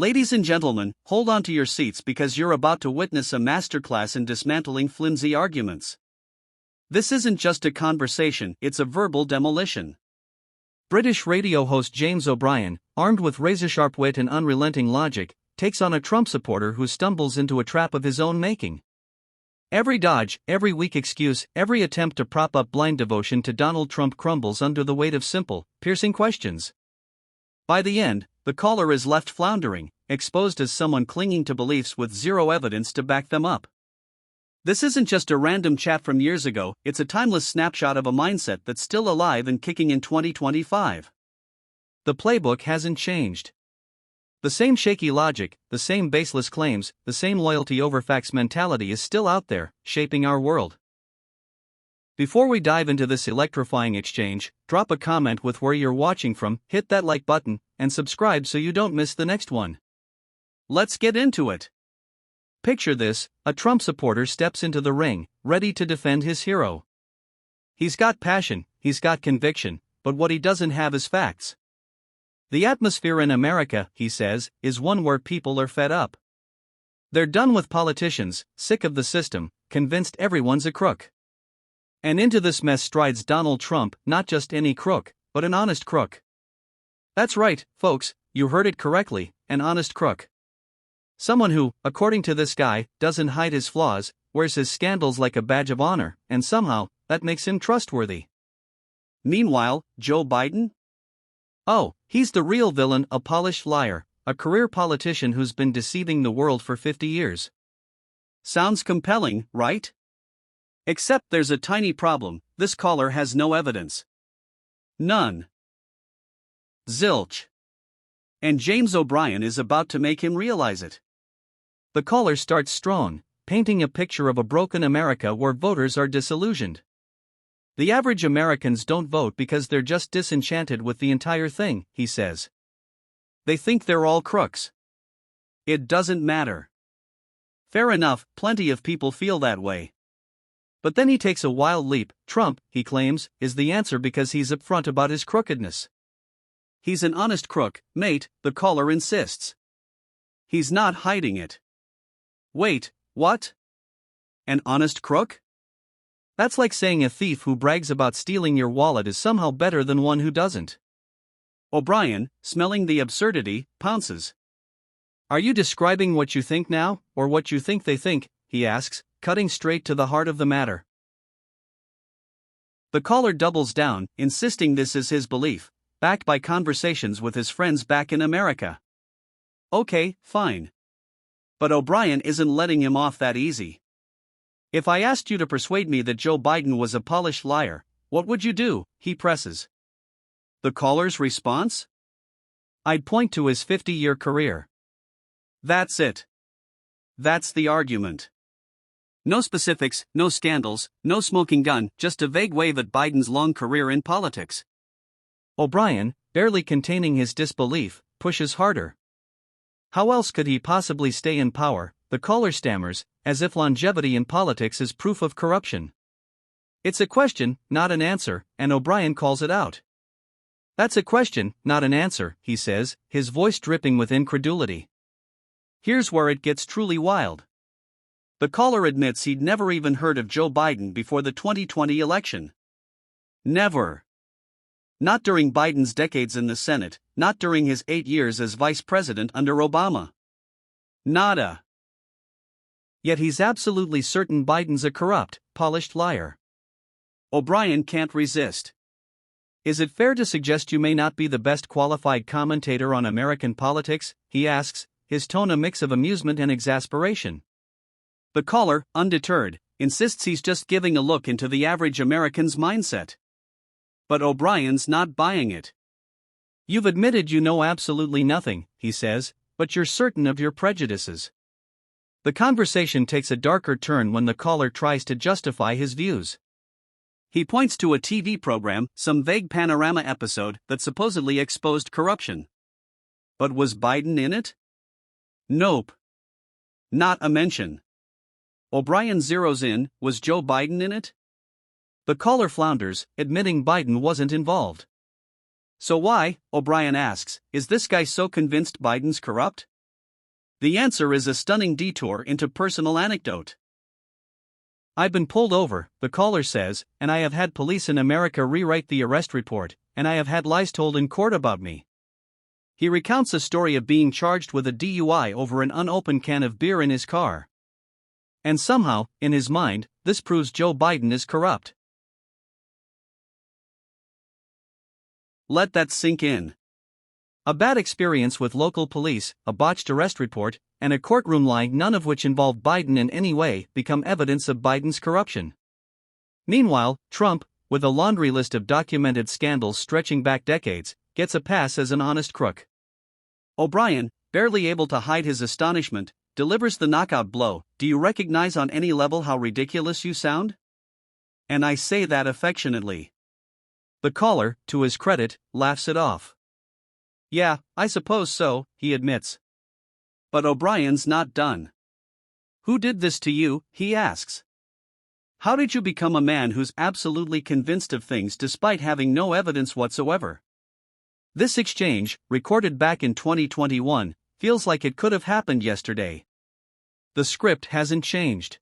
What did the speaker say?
Ladies and gentlemen, hold on to your seats because you're about to witness a masterclass in dismantling flimsy arguments. This isn't just a conversation, it's a verbal demolition. British radio host James O'Brien, armed with razor-sharp wit and unrelenting logic, takes on a Trump supporter who stumbles into a trap of his own making. Every dodge, every weak excuse, every attempt to prop up blind devotion to Donald Trump crumbles under the weight of simple, piercing questions. By the end, the caller is left floundering, exposed as someone clinging to beliefs with zero evidence to back them up. This isn't just a random chat from years ago, it's a timeless snapshot of a mindset that's still alive and kicking in 2025. The playbook hasn't changed. The same shaky logic, the same baseless claims, the same loyalty over facts mentality is still out there, shaping our world. Before we dive into this electrifying exchange, drop a comment with where you're watching from, hit that like button, and subscribe so you don't miss the next one. Let's get into it. Picture this: a Trump supporter steps into the ring, ready to defend his hero. He's got passion, he's got conviction, but what he doesn't have is facts. The atmosphere in America, he says, is one where people are fed up. They're done with politicians, sick of the system, convinced everyone's a crook. And into this mess strides Donald Trump, not just any crook, but an honest crook. That's right, folks, you heard it correctly, an honest crook. Someone who, according to this guy, doesn't hide his flaws, wears his scandals like a badge of honor, and somehow, that makes him trustworthy. Meanwhile, Joe Biden? Oh, he's the real villain, a polished liar, a career politician who's been deceiving the world for 50 years. Sounds compelling, right? Except there's a tiny problem: this caller has no evidence. None. Zilch. And James O'Brien is about to make him realize it. The caller starts strong, painting a picture of a broken America where voters are disillusioned. The average Americans don't vote because they're just disenchanted with the entire thing, he says. They think they're all crooks. It doesn't matter. Fair enough, plenty of people feel that way. But then he takes a wild leap. Trump, he claims, is the answer because he's upfront about his crookedness. He's an honest crook, mate, the caller insists. He's not hiding it. Wait, what? An honest crook? That's like saying a thief who brags about stealing your wallet is somehow better than one who doesn't. O'Brien, smelling the absurdity, pounces. Are you describing what you think now, or what you think they think, he asks, cutting straight to the heart of the matter. The caller doubles down, insisting this is his belief, backed by conversations with his friends back in America. Okay, fine. But O'Brien isn't letting him off that easy. If I asked you to persuade me that Joe Biden was a polished liar, what would you do? He presses. The caller's response? I'd point to his 50-year career. That's it. That's the argument. No specifics, no scandals, no smoking gun, just a vague wave at Biden's long career in politics. O'Brien, barely containing his disbelief, pushes harder. How else could he possibly stay in power? The caller stammers, as if longevity in politics is proof of corruption. It's a question, not an answer, and O'Brien calls it out. That's a question, not an answer, he says, his voice dripping with incredulity. Here's where it gets truly wild. The caller admits he'd never even heard of Joe Biden before the 2020 election. Never. Not during Biden's decades in the Senate, not during his 8 years as vice president under Obama. Nada. Yet he's absolutely certain Biden's a corrupt, polished liar. O'Brien can't resist. Is it fair to suggest you may not be the best qualified commentator on American politics? He asks, his tone a mix of amusement and exasperation. The caller, undeterred, insists he's just giving a look into the average American's mindset. But O'Brien's not buying it. You've admitted you know absolutely nothing, he says, but you're certain of your prejudices. The conversation takes a darker turn when the caller tries to justify his views. He points to a TV program, some vague Panorama episode that supposedly exposed corruption. But was Biden in it? Nope. Not a mention. O'Brien zeroes in, was Joe Biden in it? The caller flounders, admitting Biden wasn't involved. So why, O'Brien asks, is this guy so convinced Biden's corrupt? The answer is a stunning detour into personal anecdote. I've been pulled over, the caller says, and I have had police in America rewrite the arrest report, and I have had lies told in court about me. He recounts a story of being charged with a DUI over an unopened can of beer in his car. And somehow, in his mind, this proves Joe Biden is corrupt. Let that sink in. A bad experience with local police, a botched arrest report, and a courtroom lie, none of which involved Biden in any way, become evidence of Biden's corruption. Meanwhile, Trump, with a laundry list of documented scandals stretching back decades, gets a pass as an honest crook. O'Brien, barely able to hide his astonishment, delivers the knockout blow. Do you recognize on any level how ridiculous you sound? And I say that affectionately. The caller, to his credit, laughs it off. Yeah, I suppose so, he admits. But O'Brien's not done. Who did this to you, he asks. How did you become a man who's absolutely convinced of things despite having no evidence whatsoever? This exchange, recorded back in 2021, feels like it could have happened yesterday. The script hasn't changed.